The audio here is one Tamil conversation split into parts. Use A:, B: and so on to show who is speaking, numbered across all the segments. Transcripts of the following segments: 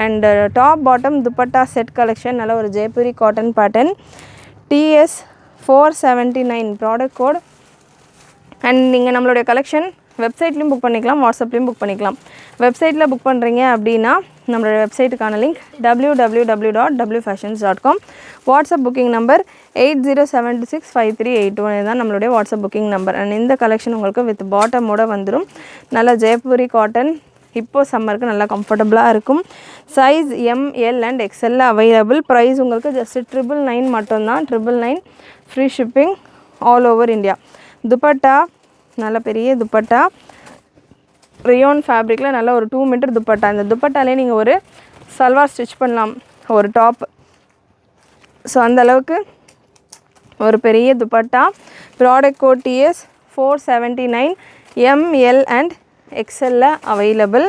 A: And top bottom dupatta set collection நல்ல ஒரு Jaipuri cotton pattern TS 479 product code. And நீங்கள் நம்மளுடைய கலெக்ஷன் வெப்சைட்லேயும் புக் பண்ணிக்கலாம், வாட்ஸ்அப்லேயும் புக் பண்ணிக்கலாம். வெப்சைட்டில் புக் பண்ணுறீங்க அப்படின்னா நம்மளோட வெப்சைட்டுக்கான link www.wfashions.com. WhatsApp booking number 80765381 தான் நம்மளுடைய வாட்ஸ்அப் புக்கிங் நம்பர். அண்ட் இந்த கலெக்ஷன் உங்களுக்கு வித் பாட்டமோட வந்துடும். நல்ல ஜெய்ப்பூரி காட்டன், இப்போது சம்மருக்கு நல்லா கம்ஃபர்டபுளாக இருக்கும். Size ML and XL available. Price உங்களுக்கு ஜஸ்ட் 999 மட்டும்தான். 999 free shipping all over India. Dupatta நல்ல பெரிய துப்பட்டா, ரியோன் ஃபேப்ரிக்கில் நல்ல ஒரு 2 மீட்டர் துப்பட்டா. இந்த துப்பட்டாலே நீங்கள் ஒரு சல்வார் ஸ்டிச் பண்ணலாம், ஒரு டாப். ஸோ அந்தளவுக்கு ஒரு பெரிய dupatta. Product code TS 479 ML and XL available.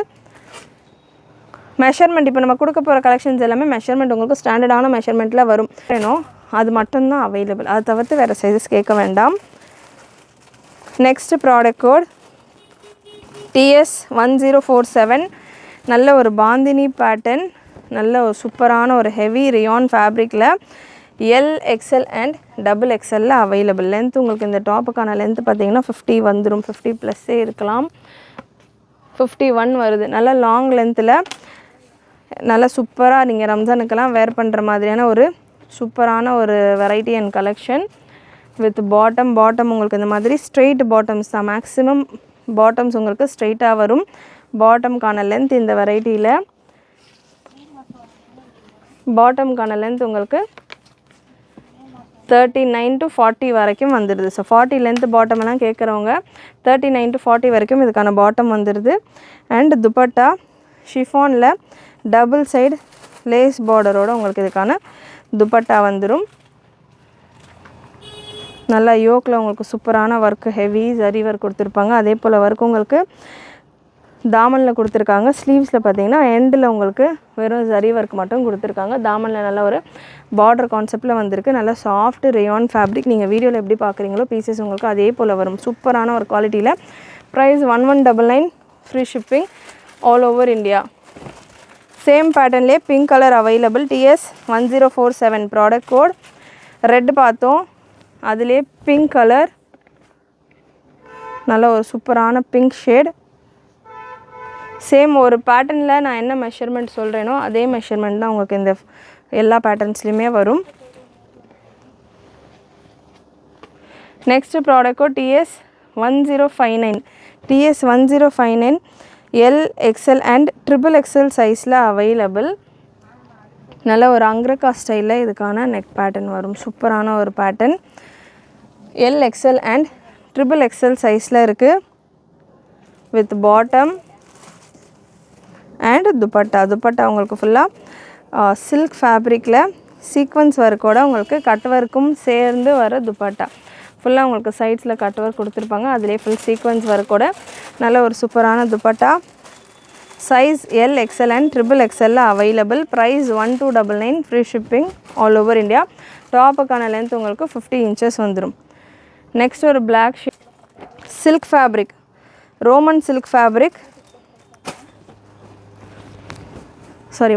A: Measurement இப்போ நம்ம கொடுக்க போகிற கலெக்ஷன்ஸ் எல்லாமே மெஷர்மெண்ட் உங்களுக்கு ஸ்டாண்டர்டான மெஷர்மெண்ட்டில் வரும். வேணும் அது மட்டும்தான் அவைலபிள், அதை தவிர்த்து வேறு சைஸஸ் கேட்க வேண்டாம். நெக்ஸ்ட் ப்ராடக்ட் கோட் TS 1047 நல்ல ஒரு பாந்தினி பேட்டர்ன், நல்ல ஒரு சூப்பரான ஒரு ஹெவி ரியான் ஃபேப்ரிக்கில் L XL and XXL available. Length உங்களுக்கு இந்த டாப்புக்கான லென்த் பார்த்திங்கன்னா 50 வந்துடும், 50 ப்ளஸ்ஸே இருக்கலாம். 51 வருது. நல்ல லாங் லென்த்தில் நல்லா சூப்பராக நீங்கள் ரம்ஜானுக்கெல்லாம் வேர் பண்ணுற மாதிரியான ஒரு சூப்பரான ஒரு variety and collection with bottom உங்களுக்கு இந்த மாதிரி ஸ்ட்ரெயிட் பாட்டம்ஸ் தான். மேக்ஸிமம் பாட்டம்ஸ் உங்களுக்கு ஸ்ட்ரெயிட்டாக வரும். பாட்டம்கான லென்த் இந்த வெரைட்டியில் பாட்டம்கான லென்த் உங்களுக்கு 39 to 40 வரைக்கும் வந்துடுது. ஸோ 40 லென்த் பாட்டமெல்லாம் கேட்குறவங்க 39 to 40 வரைக்கும் இதுக்கான பாட்டம் வந்துடுது. அண்ட் துப்பட்டா ஷிஃபானில் டபுள் சைடு லேஸ் பார்டரோடு உங்களுக்கு இதுக்கான துப்பட்டா வந்துடும். நல்லா யோக்கில் உங்களுக்கு சூப்பரான ஒர்க், ஹெவி ஜரி ஒர்க் கொடுத்துருப்பாங்க. அதே போல் ஒர்க் உங்களுக்கு தாமனில் கொடுத்துருக்காங்க. ஸ்லீவ்ஸில் பார்த்தீங்கன்னா எண்டில் உங்களுக்கு வெறும் ஜரி ஒர்க் மட்டும் கொடுத்துருக்காங்க. தாமனில் நல்ல ஒரு பார்டர் கான்செப்டில் வந்திருக்கு. நல்லா சாஃப்ட் ரேயான் ஃபேப்ரிக். நீங்கள் வீடியோவில் எப்படி பார்க்குறீங்களோ பீசஸ் உங்களுக்கு அதே போல் வரும். சூப்பரான ஒரு குவாலிட்டியில். Price 1199 free shipping all over India. Same பேட்டர்ன்லேயே pink colour available. TS 1047 product code. Red பார்த்தோம், அதிலே பிங்க் கலர், நல்ல ஒரு சூப்பரான பிங்க் ஷேட். சேம் ஒரு பேட்டர்னில் நான் என்ன மெஷர்மெண்ட் சொல்கிறேனோ அதே மெஷர்மெண்ட் தான் உங்களுக்கு இந்த எல்லா பேட்டர்ன்ஸ்லையுமே வரும். Next product code TS 1059 TS 1059 L XL and XXL சைஸில் அவைலபிள். நல்ல ஒரு அங்க்ரக்கா ஸ்டைலில் இதுக்கான நெக் பேட்டர்ன் வரும். சூப்பரான ஒரு pattern. L XL and XXL சைஸில் இருக்குது with bottom and dupatta. Dupatta உங்களுக்கு ஃபுல்லாக சில்க் ஃபேப்ரிக்கில் சீக்வன்ஸ் ஒர்க்கோட உங்களுக்கு கட் ஒர்க்கும் சேர்ந்து வர துப்பட்டா. ஃபுல்லாக உங்களுக்கு சைட்ஸில் கட் ஒர்க் கொடுத்துருப்பாங்க. அதிலே ஃபுல் சீக்வன்ஸ் ஒர்க்கோட நல்ல ஒரு சூப்பரான dupatta. Size L XL and XXL available. Price 1299 free shipping all over India. டாப்புக்கான லென்த் உங்களுக்கு 50 இன்ச்சஸ் வந்துடும். நெக்ஸ்ட் ஒரு black silk fabric, roman silk fabric,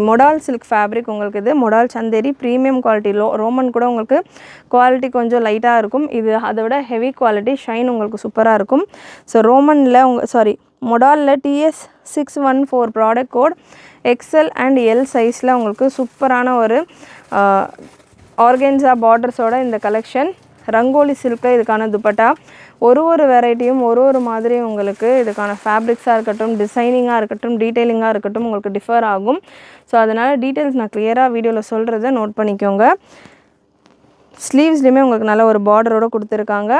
A: modal silk fabric. உங்களுக்கு இது modal Chanderi premium quality. Roman கூட உங்களுக்கு குவாலிட்டி கொஞ்சம் லைட்டாக இருக்கும். இது அதை விட ஹெவி குவாலிட்டி, ஷைன் உங்களுக்கு சூப்பராக இருக்கும். ஸோ ரோமனில் மொடாலில் TS 614 product code. XL and L சைஸில் உங்களுக்கு சூப்பரான ஒரு ஆர்கென்ஸா பார்டர்ஸோட இந்த கலெக்ஷன். ரங்கோலி சில்கில் இதுக்கான துப்பட்டா. ஒரு வெரைட்டியும் ஒரு மாதிரி உங்களுக்கு இதுக்கான ஃபேப்ரிக்ஸாக இருக்கட்டும், டிசைனிங்காக இருக்கட்டும், டீட்டெயிலிங்காக இருக்கட்டும் உங்களுக்கு டிஃபர் ஆகும். ஸோ அதனால் டீட்டெயில்ஸ் நான் கிளியராக வீடியோவில் சொல்கிறத நோட் பண்ணிக்கோங்க. ஸ்லீவ்ஸ்லேயுமே உங்களுக்கு நல்ல ஒரு பார்டரோடு கொடுத்துருக்காங்க.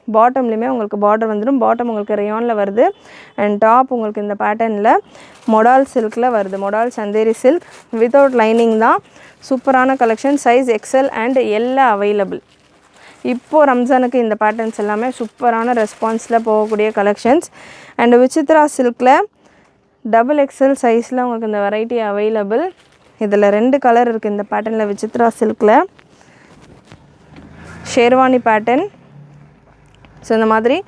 A: பாட்டம்லேயுமே உங்களுக்கு பார்டர் வந்துடும். பாட்டம் உங்களுக்கு ரேயானில் வருது. அண்ட் டாப் உங்களுக்கு இந்த பேட்டர்னில் மொடால் சில்கில் வருது. மொடால் சந்தேரி சில்க் வித்தவுட் லைனிங் தான். சூப்பரான collection. Size XL and L available. இப்போது ரம்ஜானுக்கு இந்த பேட்டர்ன்ஸ் எல்லாமே சூப்பரான ரெஸ்பான்ஸில் போகக்கூடிய கலெக்ஷன்ஸ். அண்ட் விசித்ரா சில்கில் XXL சைஸில் உங்களுக்கு இந்த வெரைட்டி அவைலபிள். இதில் 2 கலர் இருக்குது இந்த பேட்டர்னில். விசித்ரா சில்கில் ஷேர்வானி பேட்டர்ன். ஸோ இந்த மாதிரி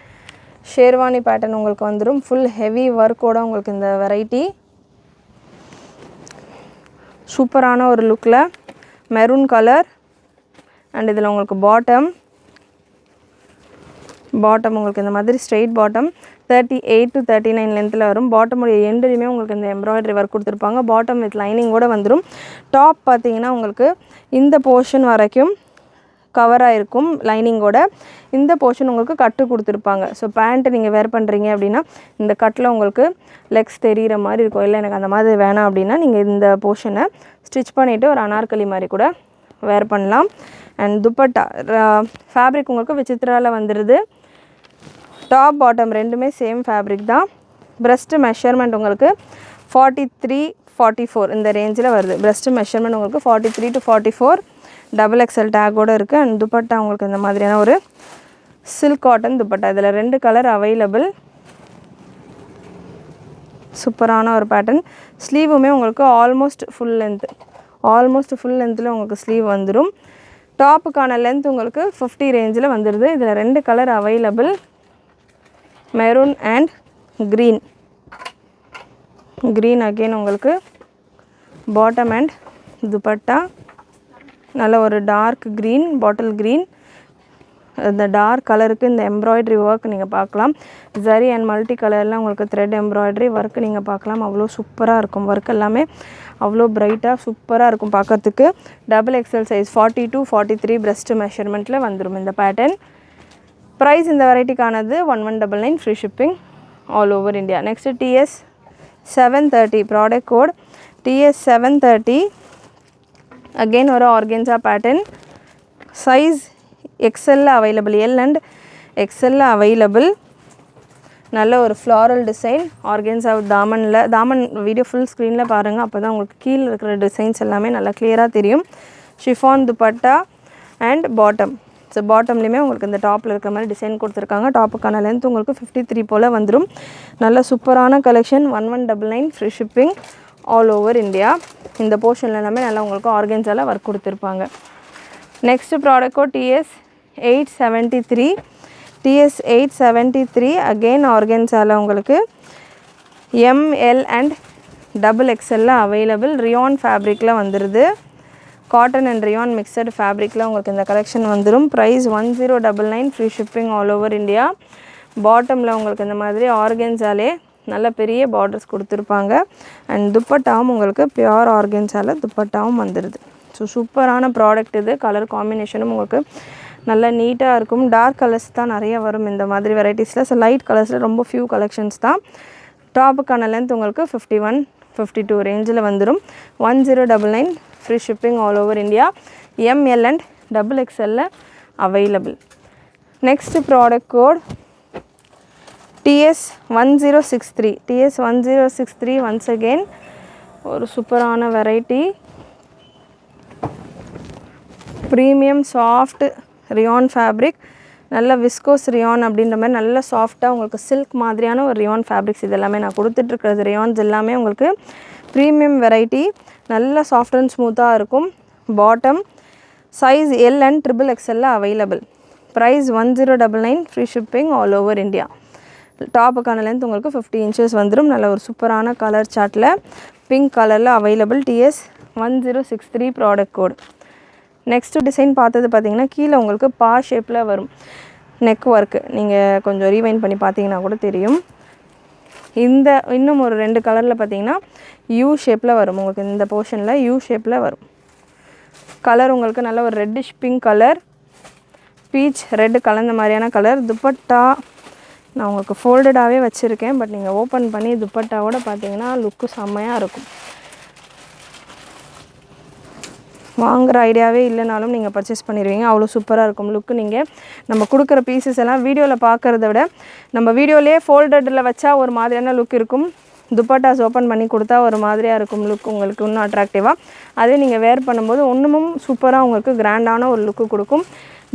A: ஷேர்வானி பேட்டர்ன் உங்களுக்கு வந்துடும். ஃபுல் ஹெவி ஒர்க்கோடு உங்களுக்கு இந்த வெரைட்டி. சூப்பரான ஒரு லுக்கில் மெரூன் கலர். அண்ட் இதில் உங்களுக்கு பாட்டம் உங்களுக்கு இந்த மாதிரி ஸ்ட்ரெயிட் பாட்டம் 38 to 39 லென்த்தில் வரும். பாட்டமுடைய எண்டுலையுமே உங்களுக்கு இந்த எம்ப்ராய்டரி ஒர்க் கொடுத்துருப்பாங்க. பாட்டம் வித் லைனிங்கோடு வந்துடும். டாப் பார்த்தீங்கன்னா உங்களுக்கு இந்த போர்ஷன் வரைக்கும் கவராக இருக்கும் லைனிங்கோட. இந்த போர்ஷன் உங்களுக்கு கட்டு கொடுத்துருப்பாங்க. ஸோ பேண்ட்டு நீங்கள் வேர் பண்ணுறீங்க அப்படின்னா இந்த கட்டில் உங்களுக்கு லெக்ஸ் தெரிகிற மாதிரி இருக்கும். இல்லை எனக்கு அந்த மாதிரி வேணாம் அப்படின்னா நீங்கள் இந்த போர்ஷனை ஸ்டிச் பண்ணிவிட்டு ஒரு அனார்கலி மாதிரி கூட வேர் பண்ணலாம். அண்ட் துப்பட்டா ஃபேப்ரிக் உங்களுக்கு விசித்ராவில் வந்துடுது. டாப் பாட்டம் ரெண்டுமே சேம் ஃபேப்ரிக் தான். ப்ரெஸ்ட்டு மெஷர்மெண்ட் உங்களுக்கு 43-44 இந்த ரேஞ்சில் வருது. ப்ரெஸ்ட்டு மெஷர்மெண்ட் உங்களுக்கு 43 to 44 XXL டேக்கோடு இருக்குது. அண்ட் துப்பட்டா உங்களுக்கு இந்த மாதிரியான ஒரு சில்க் காட்டன் துப்பட்டா. இதில் 2 கலர் அவைலபிள். சூப்பரான ஒரு பேட்டர்ன். ஸ்லீவுமே உங்களுக்கு ஆல்மோஸ்ட் ஃபுல் லென்த்தில் உங்களுக்கு ஸ்லீவ் வந்துடும். டாப்புக்கான லென்த் உங்களுக்கு 50 ரேஞ்சில் வந்துடுது. இதில் 2 colour available, maroon and green. Again உங்களுக்கு பாட்டம் அண்ட் துப்பட்டா நல்ல ஒரு டார்க் க்ரீன், பாட்டில் க்ரீன். இந்த டார்க் கலருக்கு இந்த எம்ப்ராய்டரி ஒர்க் நீங்கள் பார்க்கலாம். ஜரி அண்ட் மல்டி கலரில் உங்களுக்கு த்ரெட் எம்ப்ராய்டரி ஒர்க் நீங்கள் பார்க்கலாம். அவ்வளோ சூப்பராக இருக்கும். ஒர்க் எல்லாமே அவ்வளோ பிரைட்டாக சூப்பராக இருக்கும் பார்க்குறதுக்கு. XXL சைஸ் 42-43 ப்ரெஸ்ட் மெஷர்மெண்ட்டில் வந்துடும் இந்த பேட்டர்ன். ப்ரைஸ் இந்த வெரைட்டிக்கானது 1199 free shipping all over India. Next TS 730 product code TS 730. Again ஒரு organza pattern. Size XL available, L and XL available. நல்ல ஒரு ஃப்ளாரல் டிசைன் ஆர்கென்ஸா தாமன் வீடியோ ஃபுல் ஸ்க்ரீனில் பாருங்கள். அப்போ தான் உங்களுக்கு கீழே இருக்கிற டிசைன்ஸ் எல்லாமே நல்லா கிளியராக தெரியும். Chiffon dupatta and bottom. So பாட்டம்லேயுமே உங்களுக்கு இந்த டாப்பில் இருக்கிற மாதிரி டிசைன் கொடுத்துருக்காங்க. டாப்புக்கான லென்த் உங்களுக்கு 53 போல் வந்துடும். நல்ல சூப்பரான collection. 1199 free shipping all over India. இந்த போர்ஷனில் எல்லாமே நல்லா உங்களுக்கு ஆர்கென்ஸாவில் ஒர்க் கொடுத்துருப்பாங்க. Next product code TS 873. TS 873 again ஆர்கென்ஸாவில் உங்களுக்கு ML and XXL available. Rayon ஃபேப்ரிக்கில் வந்துடுது. காட்டன் அண்ட் ரியான் மிக்சட் ஃபேப்ரிக்கில் உங்களுக்கு இந்த கலெக்ஷன் வந்துடும். Price 1099 free shipping all over India. பாட்டமில் உங்களுக்கு இந்த மாதிரி ஆர்கென்ஸாலே நல்ல பெரிய பார்டர்ஸ் கொடுத்துருப்பாங்க. அண்ட் துப்பட்டாவும் உங்களுக்கு பியூர் ஆர்கென்ஸாவில் துப்பட்டாவும் வந்துடுது. ஸோ சூப்பரான ப்ராடக்ட் இது. கலர் காம்பினேஷனும் உங்களுக்கு நல்லா நீட்டாக இருக்கும். டார்க் கலர்ஸ் தான் நிறைய வரும் இந்த மாதிரி வெரைட்டிஸில். ஸோ லைட் கலர்ஸில் ரொம்ப ஃபியூ கலெக்ஷன்ஸ் தான். டாப்புக்கான லென்த் உங்களுக்கு 51-52 ரேஞ்சில் வந்துடும். 1099 free shipping all over India. ML and XXL available. Next product code TS 1063. TS 1063 once again ஒரு சூப்பரான variety. Premium soft rayon fabric. நல்ல விஸ்கோஸ் ரியான் அப்படின்ற மாதிரி நல்ல சாஃப்டாக உங்களுக்கு சில்க் மாதிரியான ஒரு ரியான் ஃபேப்ரிக்ஸ். இது எல்லாமே நான் கொடுத்துட்ருக்கிறது ரியான்ஸ் எல்லாமே உங்களுக்கு ப்ரீமியம் வெரைட்டி. நல்ல சாஃப்ட் அண்ட் ஸ்மூத்தாக இருக்கும். Bottom size L and XXL available. Price 1099 free shipping all over India. டாப்புக்கான லென்த் உங்களுக்கு 50 இன்ச்சஸ் வந்துடும். நல்ல ஒரு சூப்பரான கலர் சார்ட்டில் பிங்க் கலரில் available. TS 1063 product code. Next design பார்த்தது பார்த்திங்கன்னா கீழே உங்களுக்கு பா ஷேப்பில் வரும் நெக் ஒர்க்கு. நீங்கள் கொஞ்சம் ரீவைண்ட் பண்ணி பார்த்தீங்கன்னா கூட தெரியும். இந்த இன்னும் ஒரு 2 கலரில் பார்த்தீங்கன்னா யூ ஷேப்பில் வரும். உங்களுக்கு இந்த போர்ஷனில் யூ ஷேப்பில் வரும். கலர் உங்களுக்கு நல்ல ஒரு reddish pink colour, beach red கலந்த மாதிரியான கலர். துப்பட்டா நான் உங்களுக்கு ஃபோல்டடாகவே வச்சுருக்கேன். பட் நீங்கள் ஓப்பன் பண்ணி துப்பட்டாவோட பார்த்தீங்கன்னா லுக்கு செம்மையாக இருக்கும். வாங்குகிற ஐடியாவே இல்லைனாலும் நீங்கள் பர்ச்சேஸ் பண்ணிடுவீங்க. அவ்வளோ சூப்பராக இருக்கும் லுக்கு. நீங்கள் நம்ம கொடுக்குற பீசஸ் எல்லாம் வீடியோவில் பார்க்குறத விட நம்ம வீடியோலேயே ஃபோல்டடில் வச்சா ஒரு மாதிரியான லுக் இருக்கும். துப்பட்டாஸ் ஓப்பன் பண்ணி கொடுத்தா ஒரு மாதிரியாக இருக்கும் லுக் உங்களுக்கு இன்னும் அட்ராக்டிவாக. அதே நீங்கள் வேர் பண்ணும்போது ஒன்றுமும் சூப்பராக உங்களுக்கு கிராண்டான ஒரு லுக்கு கொடுக்கும்.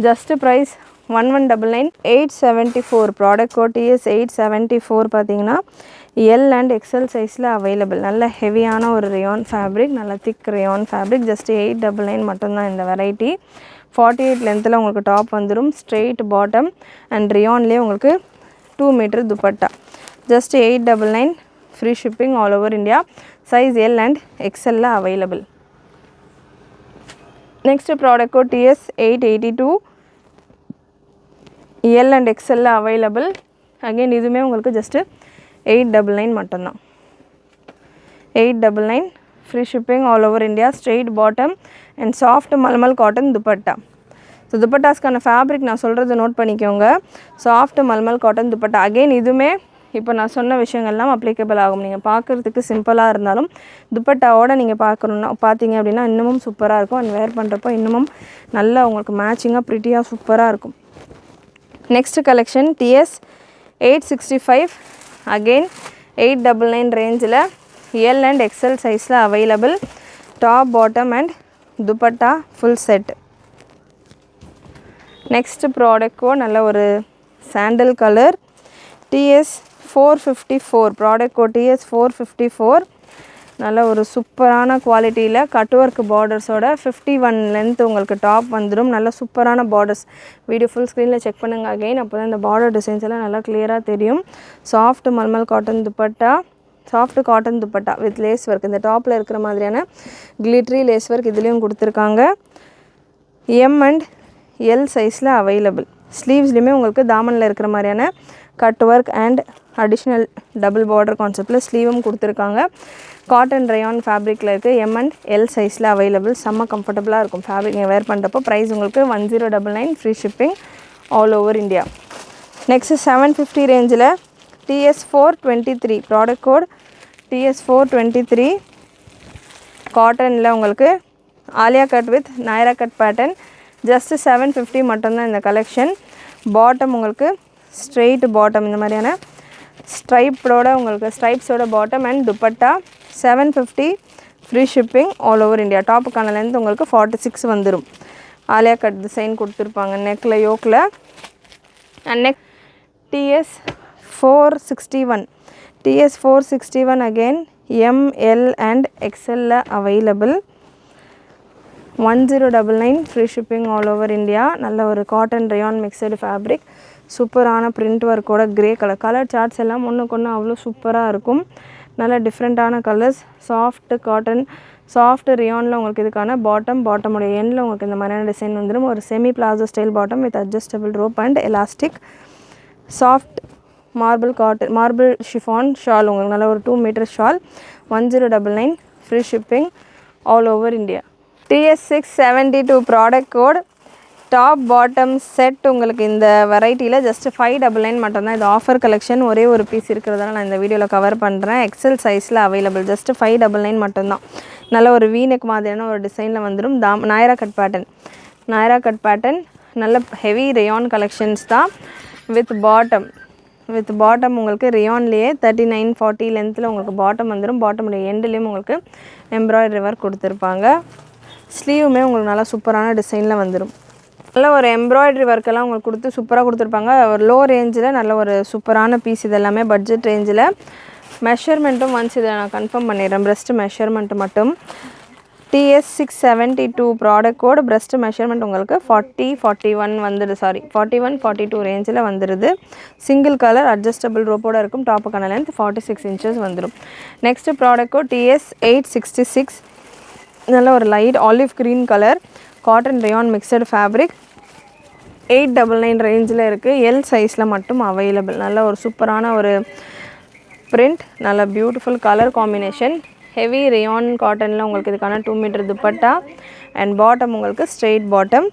A: Just price 1199. 874 product code TS 874 பார்த்தீங்கன்னா L அண்ட் XL சைஸில் அவைலபிள். நல்ல ஹெவியான ஒரு ரியான் ஃபேப்ரிக், நல்ல திக் ரியான் ஃபேப்ரிக். ஜஸ்ட் 899 மட்டும்தான் இந்த வெரைட்டி. 48 லென்த்தில் உங்களுக்கு டாப் வந்துடும். ஸ்ட்ரெயிட் பாட்டம் அண்ட் ரியான்லேயே உங்களுக்கு 2 metre dupatta. Just 899 free shipping all over India. Size L and XL available. Next product code TS882 L and XL available. Again இதுவுமே உங்களுக்கு ஜஸ்ட்டு 899 மட்டும்தான். 899 free shipping all over India. Straight bottom and soft mulmul cotton dupatta. So துப்பட்டாஸ்க்கான ஃபேப்ரிக் நான் சொல்கிறது நோட் பண்ணிக்கோங்க. Soft mulmul cotton dupatta. Again இதுவுமே இப்போ நான் சொன்ன விஷயங்கள்லாம் அப்ளிகபிள் ஆகும். நீங்கள் பார்க்குறதுக்கு சிம்பிளாக இருந்தாலும் துப்பட்டாவோட நீங்கள் பார்த்தீங்க அப்படின்னா இன்னமும் சூப்பராக இருக்கும். அண்ட் வேர் பண்ணுறப்போ இன்னமும் நல்லா உங்களுக்கு மேட்சிங்காக ப்ரிட்டியாக சூப்பராக இருக்கும். நெக்ஸ்ட் கலெக்ஷன் TS865 அகெயின் 899 ரேஞ்சில் L and XL சைஸில் available. Top bottom and dupatta full set. Next product நல்ல ஒரு sandal colour TS454 product code TS454 நல்ல ஒரு சூப்பரான குவாலிட்டியில் கட் ஒர்க் பார்டர்ஸோட 51 லென்த் உங்களுக்கு டாப் வந்துடும். நல்ல சூப்பரான பார்டர்ஸ். வீடியோ ஃபுல் ஸ்க்ரீனில் செக் பண்ணுங்கள் அகைன். அப்போ தான் இந்த பார்டர் டிசைன்ஸ் எல்லாம் நல்லா கிளியராக தெரியும். Soft mulmul cotton dupatta, soft cotton dupatta with lace work. இந்த டாப்பில் இருக்கிற மாதிரியான கிளிட்ரி லேஸ் ஒர்க் இதுலேயும் கொடுத்துருக்காங்க. M and L சைஸில் அவைலபிள். ஸ்லீவ்ஸ்லையுமே உங்களுக்கு தாமனில் இருக்கிற மாதிரியான cut work and additional double border கான்செப்டில் ஸ்லீவும் கொடுத்துருக்காங்க. காட்டன் ரயான் ஃபேப்ரிக்கில் இருக்குது. M and L சைஸில் அவைலபிள். செம்ம கம்ஃபர்டபுளாக இருக்கும் ஃபேப்ரிக் நீங்கள் வேர் பண்ணுறப்போ. ப்ரைஸ் உங்களுக்கு 1099 free shipping all over India. Next 750 ரேஞ்சில் TS423 ப்ராடக்ட் கோட் TS423 காட்டனில் உங்களுக்கு Alia cut with Naira cut pattern. Just 750 மட்டும்தான் இந்த கலெக்ஷன். பாட்டம் உங்களுக்கு ஸ்ட்ரெயிட் பாட்டம் இந்த மாதிரியான ஸ்ட்ரைப்போட உங்களுக்கு ஸ்ட்ரைப்ஸோட bottom and dupatta 750 free shipping all over India. டாப்புக்கான லென்த் உங்களுக்கு 46 வந்துடும். ஆலியா கட் டிசைன் கொடுத்துருப்பாங்க நெக்கில் யோக்கில். And neck TS461 again M, L and XL available. 1099 free shipping all over India. நல்ல ஒரு காட்டன் ரயான் மிக்சடு ஃபேப்ரிக். சூப்பரான பிரிண்ட் ஒர்க்கோட கிரே கலர் சார்ட்ஸ் எல்லாம் ஒன்றுக்கு ஒன்று அவ்வளோ சூப்பராக இருக்கும். நல்ல டிஃப்ரெண்ட்டான கலர்ஸ். சாஃப்ட் காட்டன், சாஃப்ட் ரியானில் உங்களுக்கு இதுக்கான பாட்டமுடைய எண்டில் உங்களுக்கு இந்த மாதிரியான டிசைன் வந்துடும். ஒரு semi palazzo style bottom with adjustable rope and elastic. Soft marble chiffon shawl உங்களுக்கு நல்ல ஒரு 2 metre shawl. 1099 free shipping all over India. TS672 product code top bottom set உங்களுக்கு இந்த வெரைட்டியில் ஜஸ்ட் 599 மட்டும்தான். இது ஆஃபர் கலெக்ஷன். ஒரே ஒரு பீஸ் இருக்கிறதால நான் இந்த வீடியோவில் கவர் பண்ணுறேன். XL சைஸில் அவைலபிள். ஜஸ்ட் 599 மட்டும்தான். நல்ல ஒரு வீனெக் மாதிரியான ஒரு டிசைனில் வந்துடும். நைரா கட் பேட்டர்ன் நல்ல ஹெவி ரேயான் கலெக்ஷன்ஸ் தான். வித் பாட்டம் உங்களுக்கு ரேயான்லேயே 39-40 லென்த்தில் உங்களுக்கு பாட்டம் வந்துடும். பாட்டமுடைய எண்டுலேயும் உங்களுக்கு எம்ப்ராய்டரி ஒர்க் கொடுத்துருப்பாங்க. ஸ்லீவுமே உங்களுக்கு நல்லா சூப்பரான டிசைனில் வந்துடும். நல்ல ஒரு எம்ப்ராய்டரி ஒர்க்கெல்லாம் உங்களுக்கு கொடுத்து சூப்பராக கொடுத்துருப்பாங்க. ஒரு லோ ரேஞ்சில் நல்ல ஒரு சூப்பரான பீஸ். இது எல்லாமே பட்ஜெட் ரேஞ்சில். மெஷர்மெண்ட்டும் ஒன்ஸ் இதை நான் கன்ஃபார்ம் பண்ணிடுறேன். ப்ரெஸ்ட் மெஷர்மெண்ட் மட்டும். TS672 product code pressed measurement உங்களுக்கு 40-41 வந்துடுது. 41-42 ரேஞ்சில் வந்துடுது. சிங்கிள் கலர் அட்ஜஸ்டபிள் ரோப்போடு இருக்கும். டாப்புக்கான லென்த் 46 இன்ச்சஸ் வந்துடும். நெக்ஸ்ட் ப்ராடக்ட் கோட் TS866 நல்ல ஒரு light olive green colour cotton rayon mixed fabric. 899 ரேஞ்சில் இருக்குது. L சைஸில் மட்டும் அவைலபிள். நல்ல ஒரு சூப்பரான ஒரு பிரிண்ட். நல்ல beautiful colour combination. Heavy rayon காட்டனில் உங்களுக்கு இதுக்கான 2 மீட்டர் துப்பட்டா அண்ட் பாட்டம் உங்களுக்கு ஸ்ட்ரெயிட் பாட்டம்.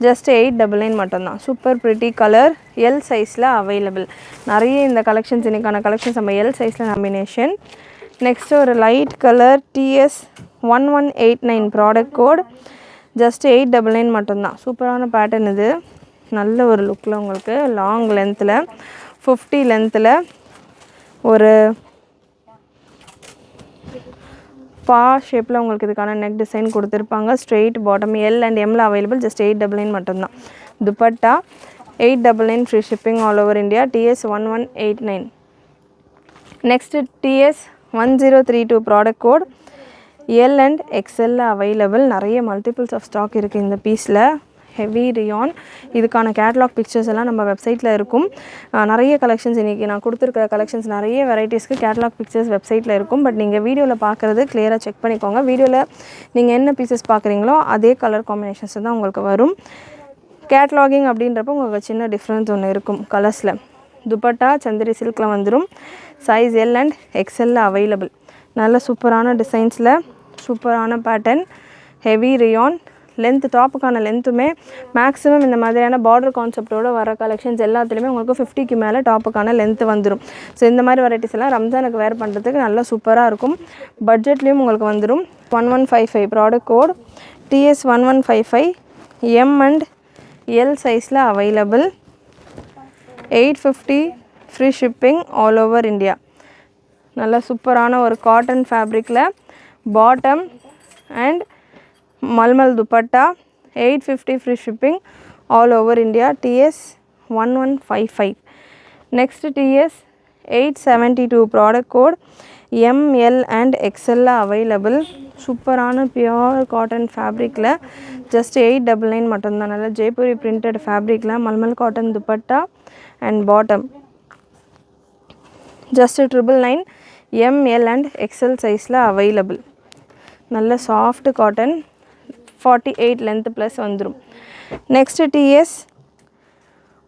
A: ஜஸ்ட் 899 மட்டும்தான். Super pretty colour. L சைஸில் அவைலபிள். நிறைய இந்த கலெக்ஷன்ஸ் இன்றைக்கான கலெக்ஷன்ஸ் நம்ம L சைஸில் நாமினேஷன். நெக்ஸ்ட்டு ஒரு light colour TS1189 product code just 899 மட்டும்தான். சூப்பரான பேட்டர்ன் இது. நல்ல ஒரு லுக்கில் உங்களுக்கு லாங் லென்த்தில் 50 லென்த்தில் ஒரு பா ஷேப்பில் உங்களுக்கு இதுக்கான நெக் டிசைன் கொடுத்துருப்பாங்க. ஸ்ட்ரெயிட் பாட்டம் L and Mல அவைலபிள். ஜஸ்ட் 899 மட்டும்தான். Dupatta 899 free shipping all over India. TS1189. Next TS1032 product code L and XL available. நிறைய மல்டிபிள்ஸ் ஆஃப் ஸ்டாக் இருக்குது இந்த பீஸில். Heavy rayon. இதுக்கான கேட்லாக் பிக்சர்ஸ் எல்லாம் நம்ம வெப்சைட்டில் இருக்கும். நிறைய கலெக்ஷன்ஸ் இன்றைக்கி நான் கொடுத்துருக்கிற கலெக்ஷன்ஸ் நிறைய வெரைட்டிஸ்க்கு கேட்லாக் பிக்சர்ஸ் வெப்சைட்டில் இருக்கும். பட் நீங்கள் வீடியோவில் பார்க்குறது கிளியராக செக் பண்ணிக்கோங்க. வீடியோவில் நீங்கள் என்ன பீசஸ் பார்க்குறீங்களோ அதே கலர் காம்பினேஷன்ஸ் தான் உங்களுக்கு வரும். கேட்லாகிங் அப்படின்றப்போ உங்களுக்கு சின்ன டிஃப்ரென்ஸ் ஒன்று இருக்கும் கலர்ஸில். துப்பட்டா சந்திரி சில்கில் வந்துடும். சைஸ் எல் அண்ட் எக்ஸ்எல்ல அவைலபிள். நல்ல சூப்பரான டிசைன்ஸில் சூப்பரான பேட்டர்ன், ஹெவி ரியான். லென்த் டாப்புக்கான லென்த்துமே மேக்ஸிமம் இந்த மாதிரியான பார்டர் கான்செப்டோடு வர கலெக்ஷன்ஸ் எல்லாத்துலேயுமே உங்களுக்கு 50க்கு மேலே டாப்புக்கான லென்த்து வந்துடும். ஸோ இந்த மாதிரி வெரைட்டிஸ் எல்லாம் ரம்ஜானுக்கு வேர் பண்ணுறதுக்கு நல்லா சூப்பராக இருக்கும். பட்ஜெட்லேயும் உங்களுக்கு வந்துடும். 1155 product code TS 1155 M and L சைஸில் available. 850 free shipping all over India. நல்ல சூப்பரான ஒரு காட்டன் ஃபேப்ரிக்கில் bottom and mulmul dupatta. 850 free shipping all over India. TS 1155. Next TS 872 product code ML and XL available. சூப்பரான பியோர் காட்டன் ஃபேப்ரிக்கில் ஜஸ்ட் 899 மட்டும்தான். நல்ல ஜெய்ப்பூரி பிரிண்டட் ஃபேப்ரிக்கில் mulmul cotton dupatta and bottom. Just 999. ML and XL சைஸில் அவைலபிள். நல்ல சாஃப்ட் காட்டன். 48 லென்த் ப்ளஸ் வந்துடும். Next TS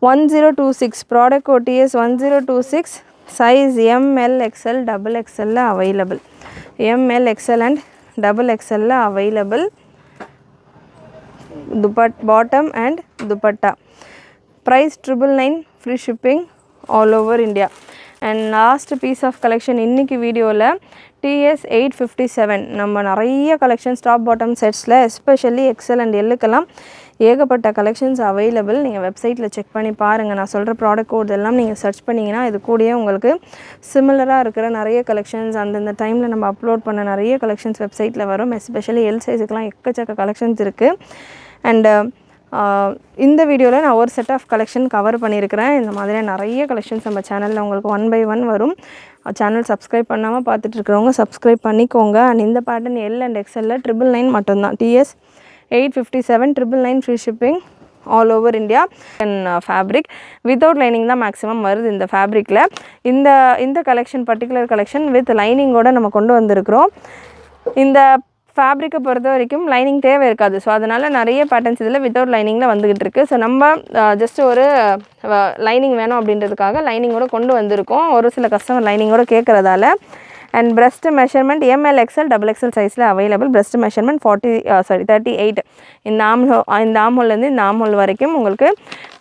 A: 1026 product code TS 1026 size ML XL XXL available. ML XL and XXL available. Bottom and dupatta. Price 999 free shipping all over India. And last piece of collection இன்றைக்கி வீடியோவில் TS 857. நம்ம நிறைய கலெக்ஷன்ஸ் டாப் பாட்டம் செட்ஸில் எஸ்பெஷலி XL அண்ட் Lக்கெல்லாம் ஏகப்பட்ட கலெக்ஷன்ஸ் அவைலபிள். நீங்கள் வெப்சைட்டில் செக் பண்ணி பாருங்கள். நான் சொல்கிற ப்ராடக்ட் கோட் எல்லாம் நீங்கள் சர்ச் பண்ணிங்கன்னா இது கூடயே உங்களுக்கு சிமிலராக இருக்கிற நிறைய கலெக்ஷன்ஸ் அந்தந்த டைமில் நம்ம அப்லோட் பண்ண நிறைய கலெக்ஷன்ஸ் வெப்சைட்டில் வரும். எஸ்பெஷலி L சைஸுக்கெலாம் எக்கச்சக்க கலெக்ஷன்ஸ் இருக்குது. அண்டு இந்த வீடியோவில் நான் ஒரு செட் ஆஃப் கலெக்ஷன் கவர் பண்ணியிருக்கிறேன். இந்த மாதிரி நிறைய கலெக்ஷன்ஸ் நம்ம சேனலில் உங்களுக்கு 1 by 1 வரும். சேனல் சப்ஸ்கிரைப் பண்ணாமல் பார்த்துட்ருக்கிறவங்க சப்ஸ்கிரைப் பண்ணிக்கோங்க. அண்ட் இந்த பேட்டர்ன் L அண்ட் XL 999 மட்டும்தான். TS 857 999 free shipping all over India. And fabric without lining தான் மேக்ஸிமம் வருது இந்த ஃபேப்ரிக்கில். இந்த கலெக்ஷன் பர்டிகுலர் கலெக்ஷன் வித் லைனிங்கோடு நம்ம கொண்டு வந்திருக்கிறோம். இந்த ஃபேப்ரிக்கை பொறுத்த வரைக்கும் லைனிங் தேவை இருக்காது. ஸோ அதனால் நிறைய பேட்டர்ன்ஸ் இதில் வித்தவுட் லைனிங்கில் வந்துக்கிட்டு இருக்குது. ஸோ நம்ம ஜஸ்ட் ஒரு லைனிங் வேணும் அப்படின்றதுக்காக லைனிங்கோடு கொண்டு வந்திருக்கோம். ஒரு சில கஸ்டமர் லைனிங்கோடு கேட்குறதால. And breast measurement ML XL XXL சைஸில் அவைலபிள். breast measurement 38. இந்த ஆம்ஹோல்லேருந்து இந்த ஆம்ஹோல் வரைக்கும் உங்களுக்கு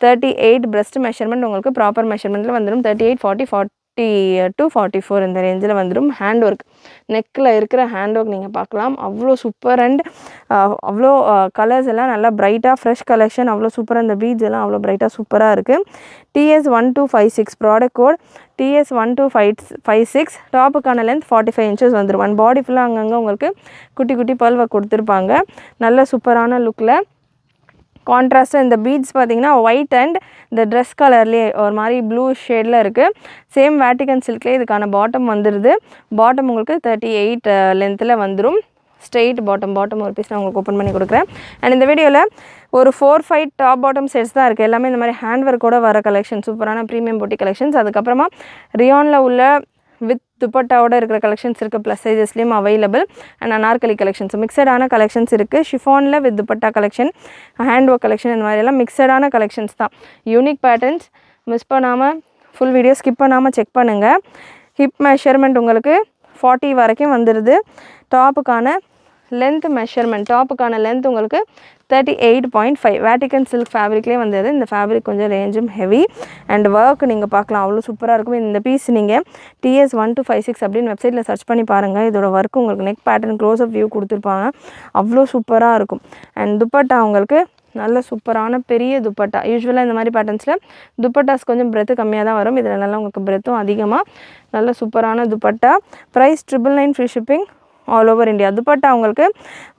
A: 38 breast மெஷர்மெண்ட் உங்களுக்கு ப்ராப்பர் மெஷர்மெண்ட்டில் வந்துடும். 38, 40, 42, 44 இந்த ரேஞ்சில் வந்துடும். ஹேண்ட் ஒர்க் நெக்கில் இருக்கிற ஹேண்ட் ஒர்க் நீங்கள் பார்க்கலாம். அவ்வளோ சூப்பர். அண்ட் அவ்வளோ கலர்ஸ் எல்லாம் நல்லா பிரைட்டாக ஃப்ரெஷ் கலெக்ஷன். அவ்வளோ சூப்பராக இந்த பீட்ஸ் எல்லாம் அவ்வளோ பிரைட்டாக சூப்பராக இருக்குது. TS 1256 product code TS 1256. டாப்புக்கான லென்த் 45 inches வந்துடும். அண்ட் பாடி ஃபுல்லாக அங்கங்கே உங்களுக்கு குட்டி குட்டி பல்வை கொடுத்துருப்பாங்க. நல்ல சூப்பரான லுக்கில் கான்ட்ராஸ்ட்டாக இந்த பீட்ஸ் பார்த்திங்கன்னா ஒயிட் அண்ட் இந்த ட்ரெஸ் கலர்லேயே ஒரு மாதிரி ப்ளூ ஷேடில் இருக்குது. சேம் வேட்டிகன் சில்க்லேயே இதுக்கான பாட்டம் வந்துடுது. பாட்டம் உங்களுக்கு 38 லென்த்தில் வந்துடும். ஸ்ட்ரெயிட் பாட்டம் ஒரு பீஸ் நான் உங்களுக்கு ஓப்பன் பண்ணி கொடுக்குறேன். அண்ட் இந்த வீடியோவில் ஒரு 4-5 டாப் பாட்டம் செட்ஸ் தான் இருக்குது. எல்லாமே இந்த மாதிரி ஹேண்ட் ஒர்க்கோட வர கலெக்ஷன், சூப்பரான ப்ரீமியம் பொட்டி கலெக்ஷன்ஸ். அதுக்கப்புறமா ரியானில் உள்ள வித் துப்பட்டாவோட இருக்கிற கலெக்ஷன்ஸ் இருக்குது. ப்ளஸ் சைஸஸ்லேயும் அவைலபிள். அண்ட் அனார்கலி கலெக்ஷன்ஸ் மிக்சடான கலெக்ஷன்ஸ் இருக்குது. ஷிஃபானில் with dupatta collection, hand work collection, இந்த மாதிரியெல்லாம் மிக்சடான கலெக்ஷன்ஸ் தான். Unique patterns. மிஸ் பண்ணாமல் ஃபுல் வீடியோ ஸ்கிப் பண்ணாமல் செக் பண்ணுங்கள். ஹிப் மெஷர்மெண்ட் உங்களுக்கு 40 வரைக்கும் வந்துடுது. டாப்புக்கான லென்த் மெஷர்மெண்ட் உங்களுக்கு 38.5 வேட்டிகன் சில்க் ஃபேப்ரிக்லேயே வந்தது. இந்த ஃபேப்ரிக் கொஞ்சம் ரேஞ்சும் ஹெவி அண்ட் ஒர்க் நீங்கள் பார்க்கலாம் அவ்வளோ சூப்பராக இருக்கும். இந்த பீஸ் நீங்கள் TS 1256 அப்படின்னு வெப்சைட்டில் சர்ச் பண்ணி பாருங்கள். இதோட ஒர்க் உங்களுக்கு நெக் பேட்டர்ன் க்ளோஸ்அப் வியூ கொடுத்துருப்பாங்க. அவ்வளோ சூப்பராக இருக்கும். அண்ட் துப்பட்டா உங்களுக்கு நல்ல சூப்பரான பெரிய துப்பட்டா. யூஸ்வலாக இந்த மாதிரி பேட்டர்ன்ஸில் துப்பட்டாஸ் கொஞ்சம் பிரெத்து கம்மியாக தான் வரும். இதில் நல்லா உங்களுக்கு பிரெத்தும் அதிகமாக. நல்ல சூப்பரான dupatta. Price 999 free shipping all over India. Dupatta உங்களுக்கு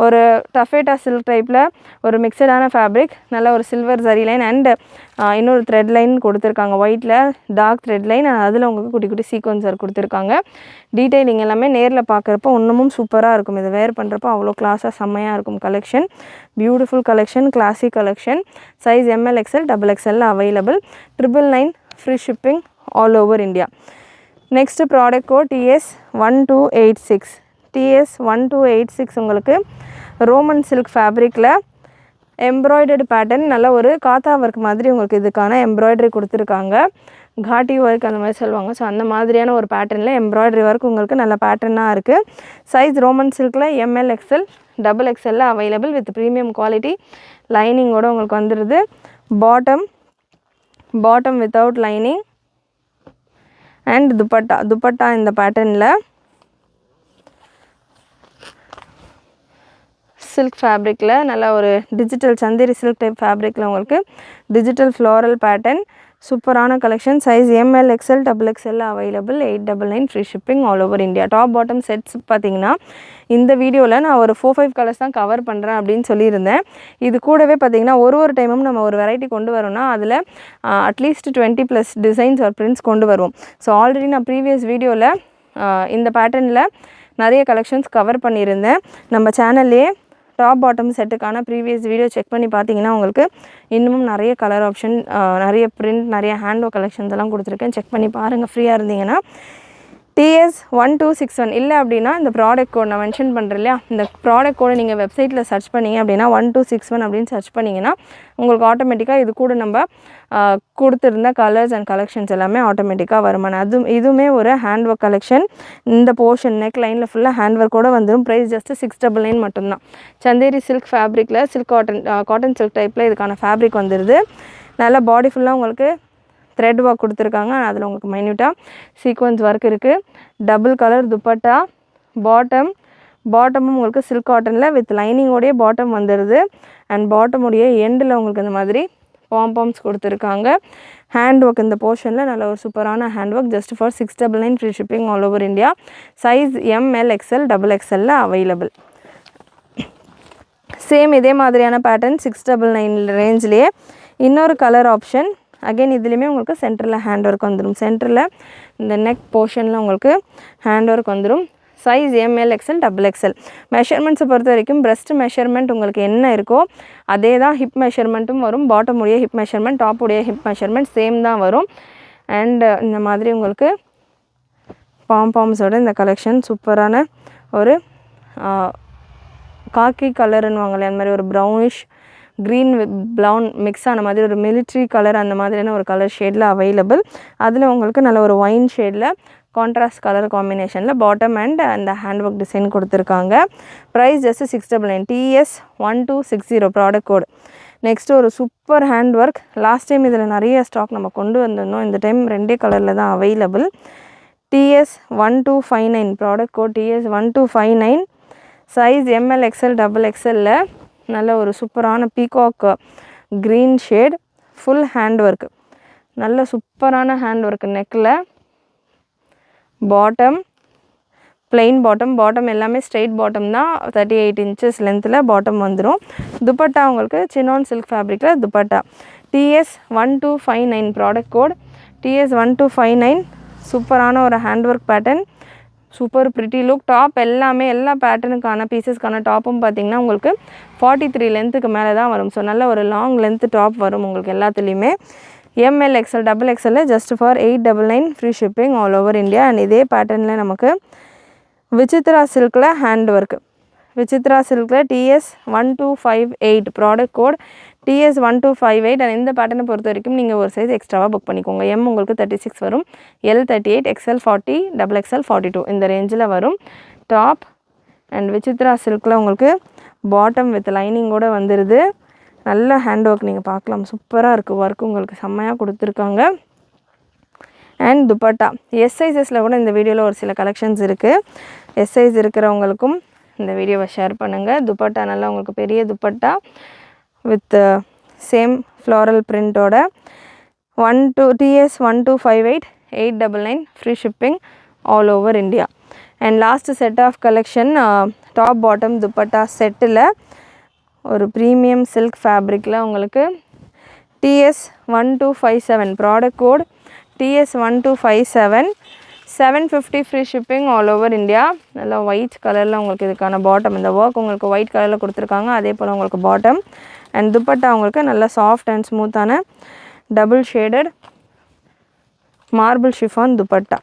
A: ஒரு டஃபேட்டா சில்க் டைப்பில் ஒரு மிக்சடான ஃபேப்ரிக், நல்ல ஒரு சில்வர் ஜரி லைன் அண்ட் இன்னொரு த்ரெட் லைன் கொடுத்துருக்காங்க. ஒயிட்டில் டார்க் த்ரெட் லைன், அதில் உங்களுக்கு குட்டி குட்டி சீக்வன்சர் கொடுத்துருக்காங்க. டீட்டெயிலிங் எல்லாமே நேரில் பார்க்குறப்போ இன்னமும் சூப்பராக இருக்கும். இதை வேர் பண்ணுறப்போ அவ்வளோ கிளாஸாக செம்மையாக இருக்கும். Collection beautiful collection, classic collection. Size M L XL double XL available. 999 free shipping all over India. Next product code TS1286. TS1286 உங்களுக்கு ரோமன் சில்க் ஃபேப்ரிக்கில் எம்ப்ராய்டர்டு பேட்டர்ன், நல்ல ஒரு காத்தா ஒர்க் மாதிரி உங்களுக்கு இதுக்கான எம்ப்ராய்டரி கொடுத்துருக்காங்க. காட்டி ஒர்க் அந்த மாதிரி சொல்லுவாங்க. ஸோ அந்த மாதிரியான ஒரு பேட்டர்னில் எம்ப்ராய்டரி ஒர்க் உங்களுக்கு நல்ல பேட்டர்னாக இருக்குது. சைஸ் ரோமன் சில்கில் M L XL double XL available with premium quality. லைனிங்கோடு உங்களுக்கு வந்துடுது. Bottom without lining and dupatta இந்த பேட்டர்னில் சில்க் ஃபேப்ரிக்கில் நல்ல ஒரு டிஜிட்டல் சந்தேரி சில்க் டைப் ஃபேப்ரிக்கில் உங்களுக்கு டிஜிட்டல் ஃப்ளோரல் பேட்டர்ன், சூப்பரான collection. Size M L XL double XL available. 899 free shipping all over India. Top bottom sets பார்த்தீங்கன்னா இந்த வீடியோவில் நான் ஒரு 4-5 கலர்ஸ் தான் கவர் பண்ணுறேன் அப்படின்னு சொல்லியிருந்தேன். இது கூடவே பார்த்தீங்கன்னா ஒரு டைமும் நம்ம ஒரு வெரைட்டி கொண்டு வரோம்னா அதில் அட்லீஸ்ட் 20+ டிசைன்ஸ் ஆர் பிரிண்ட்ஸ் கொண்டு வருவோம். ஸோ ஆல்ரெடி நான் ப்ரீவியஸ் வீடியோவில் இந்த பேட்டர்னில் நிறைய கலெக்ஷன்ஸ் கவர் பண்ணியிருந்தேன். நம்ம சேனல்லே டாப் பாட்டம் செட்டுக்கான ப்ரீவியஸ் வீடியோ செக் பண்ணி பார்த்தீங்கன்னா உங்களுக்கு இன்னமும் நிறைய கலர் ஆப்ஷன், நிறைய பிரிண்ட், நிறைய ஹேண்ட் கலெக்ஷன்ஸ் எல்லாம் கொடுத்துருக்கேன். செக் பண்ணி பாருங்கள் ஃப்ரீயாக இருந்தீங்கன்னா. TS1261 இல்லை அப்படின்னா இந்த ப்ராடக்ட் கோட் நான் மென்ஷன் பண்ணுறேன் இல்லையா, இந்த ப்ராடக்ட் கோடை நீங்கள் வெப்சைட்டில் சர்ச் பண்ணிங்க அப்படின்னா 1261 அப்படின்னு சர்ச் பண்ணிங்கன்னா உங்களுக்கு ஆட்டோமேட்டிக்காக இது கூட நம்ம கொடுத்துருந்த கலர்ஸ் அண்ட் கலெக்ஷன்ஸ் எல்லாமே ஆட்டோமேட்டிக்காக வருமான. இதுவுமே ஒரு ஹேண்ட் ஒர்க் கலெக்ஷன். இந்த போர்ஷன் நெக் லைனில் ஃபுல்லாக ஹேண்ட் ஒர்க்கோடு வந்துடும். ப்ரைஸ் ஜஸ்ட் 699 மட்டும்தான். சந்தேரி சில்க் ஃபேப்ரிக்கில் சில்க் காட்டன் சில்க் டைப்பில் இதுக்கான ஃபேப்ரிக் வந்துடுது. நல்லா பாடி ஃபுல்லாக உங்களுக்கு த்ரெட் ஒர்க் கொடுத்துருக்காங்க. அதில் உங்களுக்கு மைன்யூட்டாக சீக்வன்ஸ் ஒர்க் இருக்குது. Double colour dupatta. பாட்டமும் உங்களுக்கு சில்க் காட்டனில் வித் லைனிங்கோடைய பாட்டம் வந்துடுது. அண்ட் பாட்டமுடைய எண்டில் உங்களுக்கு இந்த மாதிரி பாம்பாம்ஸ் கொடுத்துருக்காங்க. ஹேண்ட் ஒர்க் இந்த போர்ஷனில் நல்ல ஒரு சூப்பரான hand work. Just for 699 free shipping all over India. Size M L XL double எக்ஸ்எல்ல அவைலபிள். சேம் இதே மாதிரியான பேட்டர்ன் 699 ரேஞ்சிலேயே இன்னொரு கலர் ஆப்ஷன். அகெயின் இதுலேயுமே உங்களுக்கு சென்டரில் ஹேண்ட் ஒர்க் வந்துடும். சென்டரில் இந்த நெக் போர்ஷனில் உங்களுக்கு ஹேண்ட் ஒர்க் வந்துடும். Size M L XL double XL. மெஷர்மெண்ட்ஸை பொறுத்த வரைக்கும் பிரஸ்ட் மெஷர்மெண்ட் உங்களுக்கு என்ன இருக்கோ அதே தான் ஹிப் மெஷர்மெண்ட்டும் வரும். பாட்டம் உடைய ஹிப் மெஷர்மெண்ட், டாப் உடைய ஹிப் மெஷர்மெண்ட் சேம் தான் வரும். அண்ட் இந்த மாதிரி உங்களுக்கு பாம்பாம்ஸோட இந்த கலெக்ஷன் சூப்பரான ஒரு காக்கி கலருன்னு வாங்கலையே அந்த மாதிரி ஒரு brownish green with brown mix ஆன மாதிரி ஒரு மிலிட்ரி கலர், அந்த மாதிரியான ஒரு கலர் ஷேடில் அவைலபிள். அதில் உங்களுக்கு நல்ல ஒரு ஒயின் ஷேடில் கான்ட்ராஸ்ட் கலர் காம்பினேஷனில் பாட்டம் அண்ட் அந்த ஹேண்ட் ஒர்க் டிசைன் கொடுத்துருக்காங்க. Price just 699. TS1260 product code. Next ஒரு super hand work. Last time இதில் நிறைய ஸ்டாக் நம்ம கொண்டு வந்திருந்தோம். இந்த டைம் 2 கலரில் தான் available. TS1259 product code. TS1259. Size M L XL double எக்ஸ்எல்ல நல்ல ஒரு சூப்பரான peacock green shade. Full hand work, நல்ல சூப்பரான ஹேண்ட் ஒர்க். நெக்கில் பாட்டம் பிளெயின் பாட்டம் எல்லாமே ஸ்ட்ரெயிட் பாட்டம் தான். 38 இன்ச்சஸ் லென்த்தில் பாட்டம் வந்துடும். துப்பட்டா உங்களுக்கு சினான் சில்க் ஃபேப்ரிக்கில் dupatta. TS1259 product code. TS1259. சூப்பரான ஒரு hand work pattern, super pretty look. Top எல்லாமே எல்லா பேட்டர்னுக்கான பீசஸ்க்கான டாப்பும் பார்த்திங்கன்னா உங்களுக்கு 43 லென்த்துக்கு மேலே தான் வரும். ஸோ நல்ல ஒரு லாங் லென்த்து டாப் வரும் உங்களுக்கு எல்லாத்துலேயுமே. M L XL double XL just for 899 free shipping all over India. And இதே பேட்டர்னில் நமக்கு விசித்ரா சில்கில் ஹேண்ட் ஒர்க். விசித்ரா சில்கில் TS1258 product code. TS1258. And இந்த பேட்டர்னை பொறுத்த வரைக்கும் நீங்கள் ஒரு சைஸ் எக்ஸ்ட்ராவாக புக் பண்ணிக்கோங்க. எம் உங்களுக்கு 36 வரும், L 38, XL 40, XXL 42 இந்த ரேஞ்சில் வரும். டாப் அண்ட் விசித்ரா சில்கில் உங்களுக்கு பாட்டம் வித் லைனிங்கோடு வந்துடுது. நல்ல ஹேண்ட் ஒர்க் நீங்கள் பார்க்கலாம். சூப்பராக இருக்குது ஒர்க், உங்களுக்கு செம்மையாக கொடுத்துருக்காங்க. அண்ட் துப்பட்டா எஸ் சைஸஸில் கூட இந்த வீடியோவில் ஒரு சில கலெக்ஷன்ஸ் இருக்குது. எஸ் சைஸ் இருக்கிறவங்களுக்கும் இந்த வீடியோவை ஷேர் பண்ணுங்கள். துப்பட்டா நல்லா உங்களுக்கு பெரிய துப்பட்டா வித் சேம் ஃப்ளாரல் பிரிண்டோட. TS1258 899 free shipping all over India. And last set of collection top bottom dupatta செட்டில் ஒரு ப்ரீமியம் சில்க் ஃபேப்ரிக்கில் உங்களுக்கு TS1257 product code TS1257 750 free shipping all over India. நல்லா ஒயிட் கலரில் உங்களுக்கு இதுக்கான பாட்டம், இந்த ஒர்க் உங்களுக்கு ஒயிட் கலரில் கொடுத்துருக்காங்க. அதே போல் உங்களுக்கு பாட்டம் அண்ட் துப்பட்டா உங்களுக்கு நல்லா சாஃப்ட் அண்ட் ஸ்மூத்தான double shaded marble chiffon dupatta.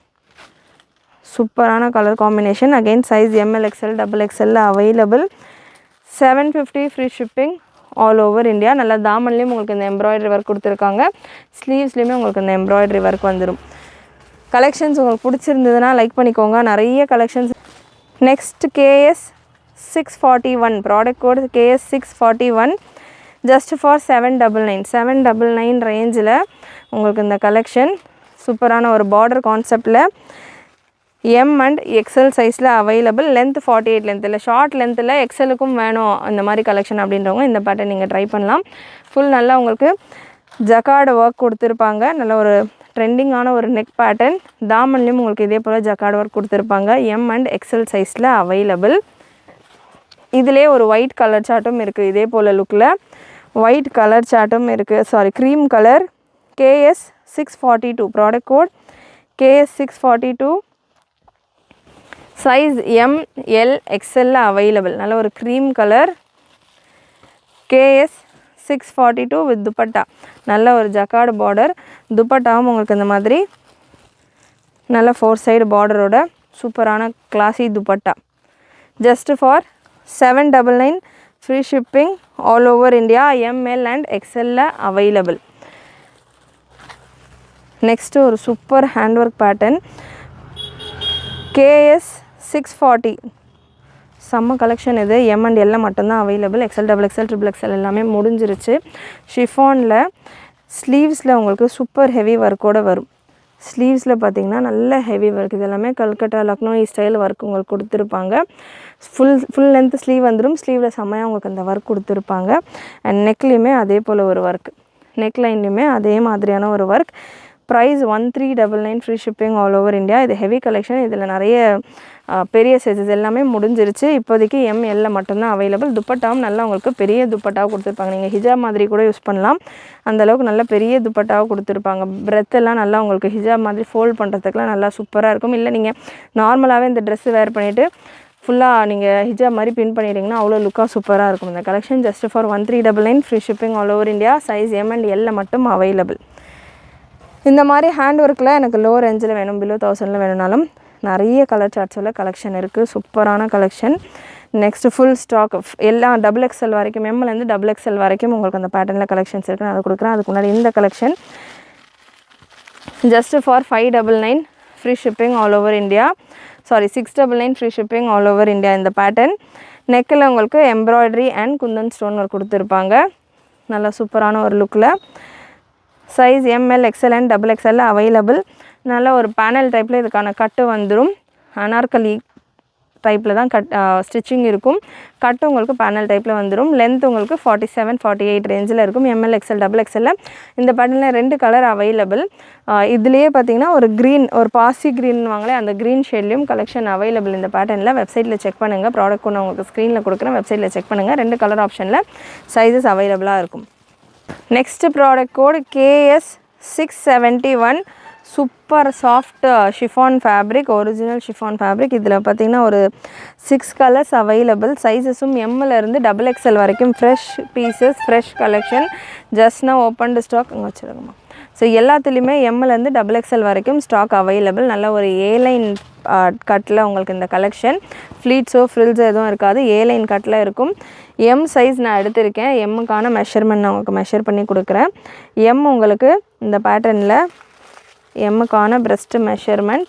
A: சூப்பரான colour combination. Again size ML XL XXL available. 750 free shipping all over India. நல்லா தாமன்லேயும் உங்களுக்கு இந்த எம்ப்ராய்டரி ஒர்க் கொடுத்துருக்காங்க. ஸ்லீவ்ஸ்லேயுமே உங்களுக்கு இந்த எம்ப்ராய்டரி ஒர்க் வந்துடும். கலெக்ஷன்ஸ் உங்களுக்கு பிடிச்சிருந்ததுன்னா லைக் பண்ணிக்கோங்க. நிறைய collections. Next KS641 product code KS641 just for 799 ரேஞ்சில் உங்களுக்கு இந்த கலெக்ஷன் சூப்பரான ஒரு பார்டர் கான்செப்டில் M அண்ட் XL சைஸில் அவைலபிள். லென்த் 48 லென்த் இல்லை, ஷார்ட் லென்த்தில் XLக்கும் வேணும் இந்த மாதிரி கலெக்ஷன் அப்படின்றவங்க இந்த பேட்டர்ன் நீங்கள் ட்ரை பண்ணலாம். ஃபுல் நல்லா உங்களுக்கு ஜக்கார்டு ஒர்க் கொடுத்துருப்பாங்க. நல்ல ஒரு ட்ரெண்டிங்கான ஒரு நெக் பேட்டர்ன். தாமன்லேயும் உங்களுக்கு இதே போல் ஜக்கார்டு ஒர்க் கொடுத்துருப்பாங்க. M அண்ட் XL சைஸில் அவைலபிள். இதிலே ஒரு ஒயிட் கலர் சார்ட்டும் இருக்குது. இதே போல் லுக்கில் ஒயிட் கலர் சார்ட்டும் இருக்குது. Cream colour. KS642 product code KS642 size ML XL available. நல்ல ஒரு cream colour KS642 with dupatta. நல்ல ஒரு ஜக்கார்டு பார்டர். துப்பட்டாவும் உங்களுக்கு இந்த மாதிரி நல்ல 4 சைடு பார்டரோட சூப்பரான classy dupatta. Just for 799 free shipping all over India. ML and XL available. Next ஒரு super hand work pattern KS640 செம்ம கலெக்ஷன் இது. M அண்ட் L மட்டும்தான் அவைலபிள். XL XXL XXL எல்லாமே முடிஞ்சிருச்சு. ஷிஃபானில் ஸ்லீவ்ஸில் உங்களுக்கு சூப்பர் ஹெவி ஒர்க்கோடு வரும். ஸ்லீவ்ஸில் பார்த்தீங்கன்னா நல்ல ஹெவி ஒர்க். இது எல்லாமே கல்கட்டா லக்னோய் ஸ்டைல் ஒர்க் உங்களுக்கு கொடுத்துருப்பாங்க. ஃபுல் லென்த் ஸ்லீவ் வந்துடும். ஸ்லீவில் செம்மையாக உங்களுக்கு அந்த ஒர்க் கொடுத்துருப்பாங்க. அண்ட் நெக்லேயுமே அதே போல் ஒரு ஒர்க். நெக் லைன்லேயுமே அதே மாதிரியான ஒரு work. Price 1399 free shipping all over India. இது ஹெவி கலெக்ஷன். இதில் நிறைய பெரிய சைஸஸ் எல்லாமே முடிஞ்சிருச்சு. இப்போதைக்கு ML மட்டும்தான் அவைலபிள். துப்பட்டாவும் நல்லா உங்களுக்கு பெரிய துப்பட்டாவும் கொடுத்துருப்பாங்க. நீங்கள் ஹிஜாப் மாதிரி கூட யூஸ் பண்ணலாம். அந்தளவுக்கு நல்ல பெரிய துப்பட்டாவும் கொடுத்துருப்பாங்க. பிரெத்தெல்லாம் நல்லா உங்களுக்கு ஹிஜாப் மாதிரி ஃபோல்ட் பண்ணுறதுக்குலாம் நல்லா சூப்பராக இருக்கும். இல்லை நீங்கள் நார்மலாகவே இந்த ட்ரெஸ்ஸு வேர் பண்ணிவிட்டு ஃபுல்லாக நீங்கள் ஹிஜாப் மாதிரி பின் பண்ணிட்டீங்கன்னா அவ்வளோ லுக்காக சூப்பராக இருக்கும். இந்த collection just for 1399 free shipping all over India. Size M and L மட்டும் அவைலபிள். இந்த மாதிரி ஹேண்ட் ஒர்க்கில் எனக்கு லோ ரேஞ்சில் வேணும், பிலோ 1000 வேணும்னாலும் நிறைய கலர் சார்ட்ஸில் கலெக்ஷன் இருக்குது. சூப்பரான கலெக்ஷன். நெக்ஸ்ட்டு ஃபுல் ஸ்டாக் எல்லாம் XXL வரைக்கும், Mலேருந்து XXL வரைக்கும் உங்களுக்கு அந்த பேட்டர்னில் கலெக்ஷன்ஸ் இருக்குது. நான் அதை கொடுக்குறேன். அதுக்கு முன்னாடி இந்த collection just for 599 free shipping all over India. 699 free shipping all over India. இந்த பேட்டர்ன் நெக்கில் உங்களுக்கு embroidery and Kundan stone work கொடுத்துருப்பாங்க. நல்லா சூப்பரான ஒரு லுக்கில். Size ML XL and XXL available. நல்ல ஒரு பேனல் டைப்பில் இதுக்கான கட்டு வந்துடும். அனார்கலி டைப்பில் தான் ஸ்டிச்சிங் இருக்கும். கட்டு உங்களுக்கு பேனல் டைப்பில் வந்துடும். லென்த் உங்களுக்கு 47 48 ரேஞ்சில் இருக்கும். ML XL XXL. இந்த பேட்டர்னில் 2 கலர் அவைலபிள். இதுலேயே பார்த்தீங்கன்னா ஒரு க்ரீன், ஒரு பாசி க்ரீன் வாங்களே, அந்த க்ரீன் ஷேட்லேயும் கலெக்ஷன் அவைலபிள் இந்த பேட்டர்னில். வெப்சைட்டில் செக் பண்ணுங்கள். ப்ராடக்ட் ஒன்று உங்களுக்கு ஸ்க்ரீனில் கொடுக்குறேன். வெப்சைட்டில் செக் பண்ணுங்கள். 2 கலர் ஆப்ஷனில் சைஸஸ் அவைலபிளாக இருக்கும். நெக்ஸ்ட்டு ப்ராடக்ட் கோடு KS671 super soft chiffon fabric, original chiffon fabric. இதில் பார்த்திங்கன்னா ஒரு 6 கலர்ஸ் அவைலபிள். சைஸஸும் Mலேருந்து XXL வரைக்கும் fresh pieces, fresh collection. Just நான் ஓப்பன் ஸ்டாக் அங்கே வச்சுருக்கோமா. ஸோ எல்லாத்துலேயுமே Mலேருந்து XXL வரைக்கும் ஸ்டாக் அவைலபிள். நல்ல ஒரு A-லைன் கட்டில் உங்களுக்கு இந்த கலெக்ஷன். ஃப்ளீட்ஸோ ஃப்ரில்ஸோ எதுவும் இருக்காது. A-லைன் கட்டில் இருக்கும். M சைஸ் நான் எடுத்திருக்கேன். M-க்கான மெஷர்மெண்ட் நான் உங்களுக்கு மெஷர் பண்ணி கொடுக்குறேன். M உங்களுக்கு இந்த பேட்டர்னில் M-க்கான breast measurement,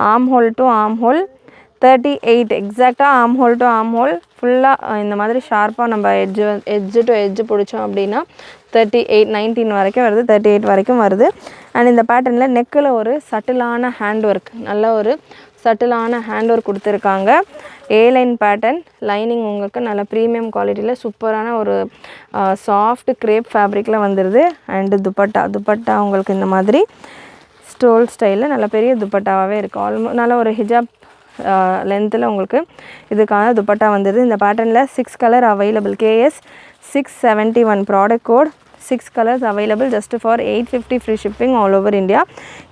A: armhole to armhole 38 எக்ஸாக்டாக ஆம் ஹோல் டு ஆம் ஹோல் ஃபுல்லாக இந்த மாதிரி ஷார்ப்பாக நம்ம எட்ஜு டு எட்ஜு பிடிச்சோம் அப்படின்னா 38 19 வரைக்கும் வருது, 38 வரைக்கும் வருது. அண்ட் இந்த பேட்டர்னில் நெக்கில் ஒரு சட்டிலான ஹேண்ட் ஒர்க், நல்ல ஒரு சட்டிலான ஹேண்ட் ஒர்க் கொடுத்துருக்காங்க. A-லைன் பேட்டர்ன். லைனிங் உங்களுக்கு நல்ல ப்ரீமியம் குவாலிட்டியில் சூப்பரான ஒரு சாஃப்ட் க்ரேப் ஃபேப்ரிக்கில் வந்துடுது. அண்டு துப்பட்டா உங்களுக்கு இந்த மாதிரி ஸ்டோல் ஸ்டைலில் நல்ல பெரிய துப்பட்டாவாகவே இருக்குது. நல்ல ஒரு ஹிஜாப் லென்த்தில் உங்களுக்கு இதுக்கான துப்பட்டா வந்துடுது. இந்த பேட்டர்னில் 6 colour available. KS 671 product code. 6 colours available just for 850 free shipping all over India.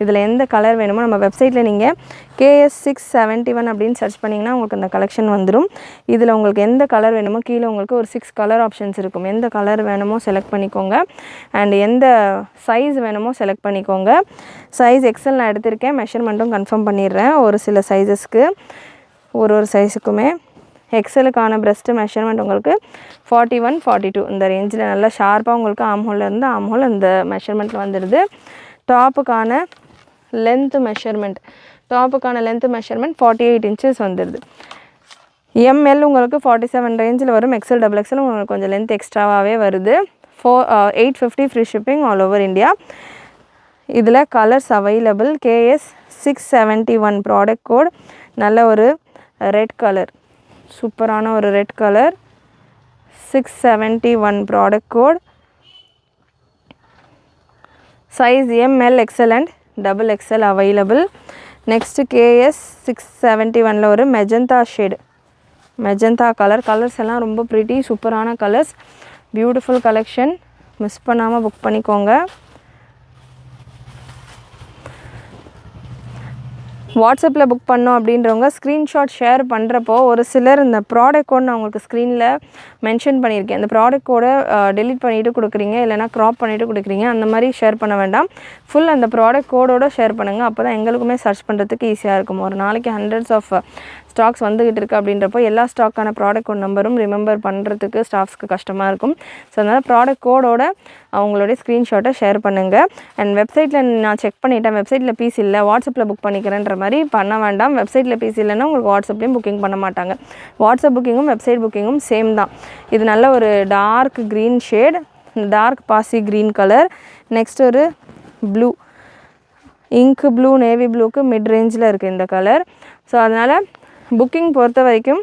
A: இதில் எந்த கலர் வேணுமோ நம்ம வெப்சைட்டில் நீங்கள் KS 671 அப்படின்னு சர்ச் பண்ணிங்கன்னா உங்களுக்கு அந்த கலெக்ஷன் வந்துடும். இதில் உங்களுக்கு எந்த கலர் வேணுமோ கீழே உங்களுக்கு ஒரு 6 கலர் ஆப்ஷன்ஸ் இருக்கும். எந்த கலர் வேணுமோ செலக்ட் பண்ணிக்கோங்க. அண்ட் எந்த சைஸ் வேணுமோ செலக்ட் பண்ணிக்கோங்க. சைஸ் எக்ஸல் நான் எடுத்திருக்கேன். மெஷர்மெண்ட்டும் கன்ஃபார்ம் பண்ணிடுறேன். ஒரு சில சைஸஸ்க்கு ஒரு சைஸுக்குமே எக்ஸலுக்கான பிரஸ்ட் மெஷர்மெண்ட் உங்களுக்கு 41, 42 இந்த ரேஞ்சில் நல்லா ஷார்ப்பாக உங்களுக்கு ஆம்ஹோல்லேருந்து ஆம்ஹோல் இந்த மெஷர்மெண்ட்டில் வந்துடுது. டாப்புக்கான லென்த்து மெஷர்மெண்ட் 48 இன்ச்சஸ் வந்துடுது. ML உங்களுக்கு 47 ரேஞ்சில் வரும். XL XXL உங்களுக்கு கொஞ்சம் லென்த் எக்ஸ்ட்ராவாகவே வருது. 850 free shipping all over India. இதில் colours available. KS 671 product code. நல்ல ஒரு ரெட் கலர், சூப்பரான ஒரு red colour. 671 product code. Size ML XL and XXL available. Next KS 671 ஒரு மெஜந்தா ஷேடு, மெஜந்தா கலர்ஸ் எல்லாம் ரொம்ப ப்ரிட்டி சூப்பரான கலர்ஸ். Beautiful collection. மிஸ் பண்ணாமல் புக் பண்ணிக்கோங்க. வாட்ஸ்அப்பில் புக் பண்ணோம் அப்படின்றவங்க ஸ்க்ரீன்ஷாட் ஷேர் பண்ணுறப்போ ஒரு சிலர் இந்த ப்ராடக்ட் கோட் நான் உங்களுக்கு ஸ்க்ரீனில் மென்ஷன் பண்ணியிருக்கேன். இந்த ப்ராடக்ட் கோடை டெலிட் பண்ணிவிட்டு கொடுக்குறீங்க, இல்லைனா க்ராப் பண்ணிவிட்டு கொடுக்குறீங்க. அந்த மாதிரி ஷேர் பண்ண வேண்டாம். ஃபுல் அந்த ப்ராடக்ட் கோடோடு ஷேர் பண்ணுங்கள். அப்போ தான் எங்களுக்குமே சர்ச் பண்ணுறதுக்கு ஈஸியாக இருக்கும். ஒரு நாளைக்கு ஹண்ட்ரட்ஸ் ஆஃப் ஸ்டாக்ஸ் வந்துக்கிட்டு இருக்குது அப்படின்றப்போ எல்லா ஸ்டாக்கான ப்ராடக்ட் கோட் நம்பரும் ரிமெம்பர் பண்ணுறதுக்கு ஸ்டாஃப்ஸ்க்கு கஷ்டமாக இருக்கும். ஸோ அதனால் ப்ராடக்ட் கோடோட அவங்களுடைய ஸ்க்ரீன்ஷாட்டை ஷேர் பண்ணுங்கள். அண்ட் வெப்சைட்டில் நான் செக் பண்ணிட்டேன், வெப்சைட்டில் பீஸ் இல்லை, வாட்ஸ்அப்பில் புக் பண்ணிக்கிறேன்ற மாதிரி பண்ண வேண்டாம். வெப்சைட்டில் பீஸ் இல்லைன்னா உங்களுக்கு வாட்ஸ்அப்லேயும் புக்கிங் பண்ண மாட்டாங்க. வாட்ஸ்அப் புக்கிங்கும் வெப்சைட் புக்கிங்கும் சேம் தான். இது நல்ல ஒரு டார்க் க்ரீன் ஷேட், டார்க் பாசி க்ரீன் கலர். நெக்ஸ்ட் ஒரு ப்ளூ, இங்கு ப்ளூ, நேவி ப்ளூக்கு மிட் ரேஞ்சில் இருக்குது இந்த கலர். ஸோ அதனால் புக்கிங் பொறுத்த வரைக்கும்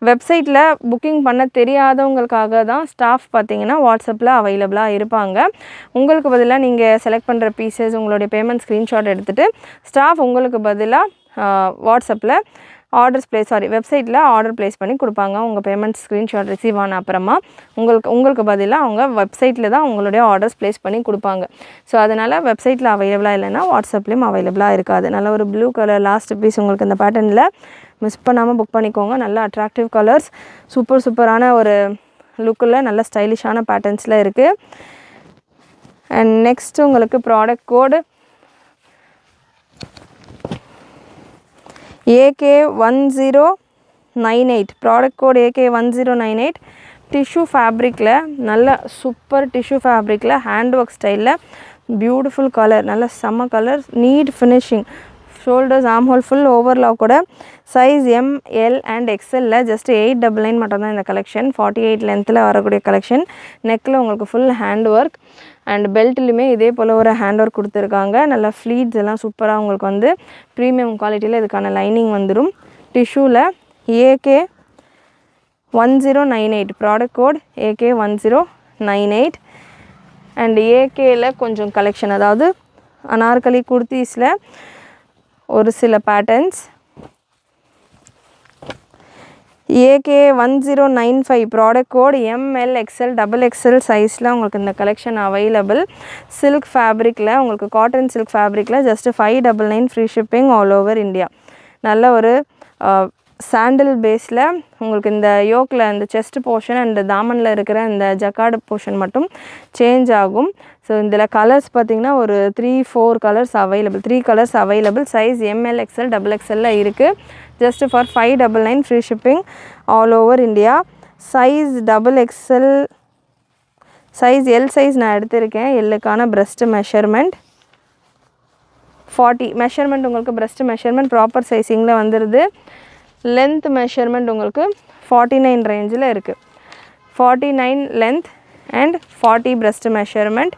A: வெப்சைட்டில் புக்கிங் பண்ண தெரியாதவங்களுக்காக தான் ஸ்டாஃப் பார்த்திங்கன்னா வாட்ஸ்அப்பில் அவைலபிளாக இருப்பாங்க. உங்களுக்கு பதிலாக நீங்கள் செலக்ட் பண்ணுற பீசஸ் உங்களுடைய பேமெண்ட் ஸ்க்ரீன்ஷாட் எடுத்துகிட்டு ஸ்டாஃப் உங்களுக்கு பதிலாக வாட்ஸ்அப்பில் வெப்சைட்டில் ஆர்டர் ப்ளேஸ் பண்ணி கொடுப்பாங்க. உங்கள் பேமெண்ட் ஸ்க்ரீன்ஷாட் ரிசீவ் ஆன அப்புறமா உங்களுக்கு பதிலாக அவங்க வெப்சைட்டில் தான் உங்களுடைய ஆர்டர்ஸ் ப்ளேஸ் பண்ணி கொடுப்பாங்க. ஸோ அதனால் வெப்சைட்டில் அவைலபிளாக இல்லைன்னா வாட்ஸ்அப்லேயும் அவைலபிளாக இருக்காது. நல்ல ஒரு ப்ளூ கலர் லாஸ்ட் பீஸ் உங்களுக்கு இந்த பேட்டர்னில் மிஸ் பண்ணாமல் புக் பண்ணிக்கோங்க. நல்ல அட்ராக்டிவ் கலர்ஸ், சூப்பரான ஒரு லுக்கில் நல்ல ஸ்டைலிஷான பேட்டர்ன்ஸில் இருக்குது. அண்ட் நெக்ஸ்ட்டு உங்களுக்கு product code AK1098 product code AK1098. Tissue ஃபேப்ரிக்கில் நல்ல சூப்பர் டிஷ்யூ ஃபேப்ரிக்கில் ஹேண்ட் ஒர்க் ஸ்டைலில் பியூட்டிஃபுல் கலர், நல்ல செம்ம colour, neat finishing. Shoulders armhole full overlock கூட. சைஸ் ML அண்ட் XLல ஜஸ்ட் 899 மட்டும்தான் இந்த கலெக்ஷன். 48 லென்த்தில் வரக்கூடிய கலெக்ஷன். நெக்கில் உங்களுக்கு ஃபுல் ஹேண்ட் ஒர்க் அண்ட் பெல்ட்லையுமே இதே போல் ஒரு ஹேண்ட் ஒர்க் கொடுத்துருக்காங்க. நல்லா ஃப்ளீட்ஸ் எல்லாம் சூப்பராக உங்களுக்கு வந்து ப்ரீமியம் குவாலிட்டியில் இதுக்கான லைனிங் வந்துடும். டிஷ்யூவில் AK1098 product code AK1098. And AKல கொஞ்சம் கலெக்ஷன், அதாவது அனார்கலி குர்த்தீஸில் ஒரு சில patterns. AK1095 product code ML XL XXL சைஸில் உங்களுக்கு இந்த கலெக்ஷன் அவைலபிள். சில்க் ஃபேப்ரிக்கில் உங்களுக்கு காட்டன் சில்க் ஃபேப்ரிக்கில் just 599 free shipping all over India. நல்ல ஒரு சாண்டில் பேஸில் உங்களுக்கு இந்த யோக்கில் இந்த செஸ்ட் போர்ஷன் அண்ட் தாமனில் இருக்கிற இந்த ஜக்கார்டு போர்ஷன் மட்டும் சேஞ்ச் ஆகும். ஸோ இதில் கலர்ஸ் பார்த்திங்கன்னா ஒரு 3-4 colours available, 3 colours available. Size ML XL XXL இருக்குது. Just for 599 free shipping all over India. Size XXL, size L size நான் எடுத்திருக்கேன். எல்லுக்கான பிரஸ்ட் மெஷர்மெண்ட் 40 மெஷர்மெண்ட் உங்களுக்கு பிரஸ்ட் மெஷர்மெண்ட் ப்ராப்பர் சைஸிங்கில் வந்துடுது. லென்த் மெஷர்மெண்ட் உங்களுக்கு 49 ரேஞ்சில் இருக்குது. 49 length and 40 breast measurement.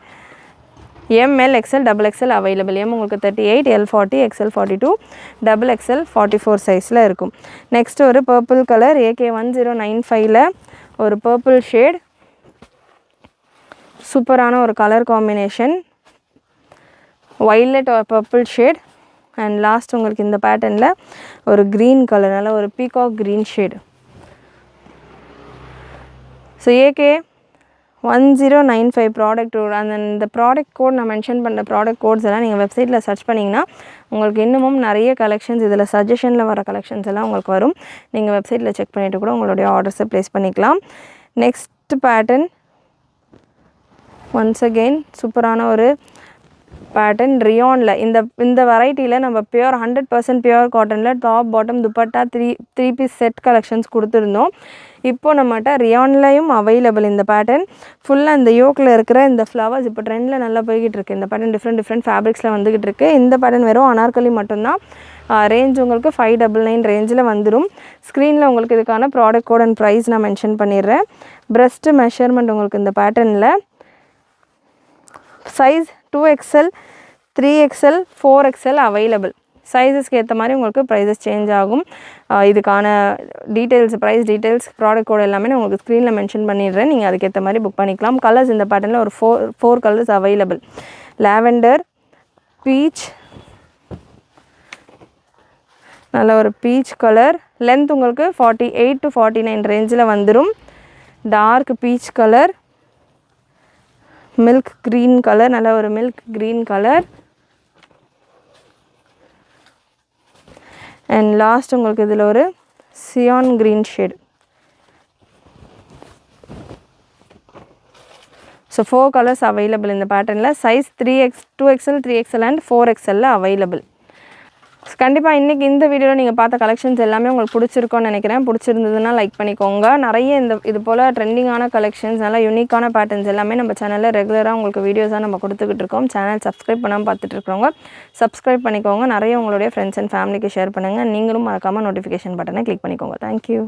A: ML XL XXL available. M உங்களுக்கு 38, L 40, XL 42, XXL 44 சைஸில் இருக்கும். நெக்ஸ்ட் ஒரு பர்பிள் கலர் AK1095ல் ஒரு பர்பிள் ஷேட், சூப்பரான ஒரு colour combination. Violet or purple shade. And last உங்களுக்கு இந்த பேட்டர்னில் ஒரு க்ரீன் கலர், நல்ல ஒரு peacock green shade. So A K 1095 product அந்த இந்த ப்ராடக்ட் கோட் நான் மென்ஷன் பண்ணுற ப்ராடக்ட் கோட்ஸ் எல்லாம் நீங்கள் வெப்சைட்டில் சர்ச் பண்ணிங்கன்னா உங்களுக்கு இன்னமும் நிறைய கலெக்ஷன்ஸ் இதில் சஜஷனில் வர கலெக்ஷன்ஸ் எல்லாம் உங்களுக்கு வரும். நீங்கள் வெப்சைட்டில் செக் பண்ணிவிட்டு கூட உங்களுடைய ஆர்டர்ஸை ப்ளேஸ் பண்ணிக்கலாம். நெக்ஸ்ட் பேட்டர்ன் ஒன்ஸ் அகெயின் சூப்பரான ஒரு பேட்டர்ன் ரியானில் இந்த வெரைட்டியில் நம்ம 100% பியூர் காட்டனில் top bottom dupatta three piece set collections கொடுத்துருந்தோம். இப்போது நம்மகிட்ட ரியான்லையும் அவைலபிள் இந்த பேட்டர்ன். ஃபுல்லாக இந்த யோக்கில் இருக்கிற இந்த ஃப்ளவர்ஸ் இப்போ ட்ரெண்டில் நல்லா போய்கிட்டு இருக்குது. இந்த பேட்டர்ன் டிஃப்ரெண்ட் ஃபேப்ரிக்ஸில் வந்துகிட்டு இருக்குது. இந்த பேட்டர்ன் வெறும் அனார்கலி மட்டும்தான். ரேஞ்ச் உங்களுக்கு 599 ரேஞ்சில் வந்துடும். ஸ்க்ரீனில் உங்களுக்கு இதுக்கான ப்ராடக்ட் கோட் அண்ட் ப்ரைஸ் நான் மென்ஷன் பண்ணிடுறேன். ப்ரெஸ்ட்டு மெஷர்மெண்ட் உங்களுக்கு இந்த பேட்டர்னில் size 2XL 3XL 4XL available. சைஸஸ்க்கு ஏற்ற மாதிரி உங்களுக்கு ப்ரைஸஸ் சேஞ்ச் ஆகும். இதுக்கான details, price details, product code எல்லாமே நான் உங்களுக்கு ஸ்க்ரீனில் மென்ஷன் பண்ணிடுறேன். நீங்கள் அதுக்கேற்ற மாதிரி புக் பண்ணிக்கலாம். கலர்ஸ் இந்த பேட்டர்னில் ஒரு four colours available. Lavender, beach, நல்ல ஒரு பீச் கலர். லென்த் உங்களுக்கு 48 to 49 ரேஞ்சில் வந்துடும். Dark peach colour, milk green colour, நல்ல ஒரு milk green colour. And last உங்களுக்கு இதில் ஒரு cyan green shade. So 4 colours available இந்த பேட்டர்னில். Size 2XL 3XL and 4XL available. கண்டிப்பாக இன்றைக்கி இந்த வீடியோவில் நீங்கள் பார்த்த கலெக்ஷன்ஸ் எல்லாமே உங்களுக்கு பிடிச்சிருக்கோன்னு நினைக்கிறேன். பிடிச்சிருந்ததுன்னா லைக் பண்ணிக்கோங்க. நிறைய இது போல் ட்ரெண்டிங்கான கலெக்ஷன்ஸ், நல்லா யூனிக்கான பேட்டர்ன்ஸ் எல்லாமே நம்ம சேனலில் ரெகுலராக உங்களுக்கு வீடியோஸாக நம்ம கொடுத்துக்கிட்டு இருக்கோம். சேனல் சப்ஸ்கிரைப் பண்ணாமல் பார்த்துட்டு இருக்கிறவங்க சப்ஸ்கிரைப் பண்ணிக்கோங்க. நிறைய உங்களுடைய ஃப்ரெண்ட்ஸ் அண்ட் ஃபேமிலிக்கு ஷேர் பண்ணுங்கள். நீங்களும் மறக்காமல் நோட்டிஃபிகேஷன் பட்டனை கிளிக் பண்ணிக்கோங்க. தேங்க்யூ.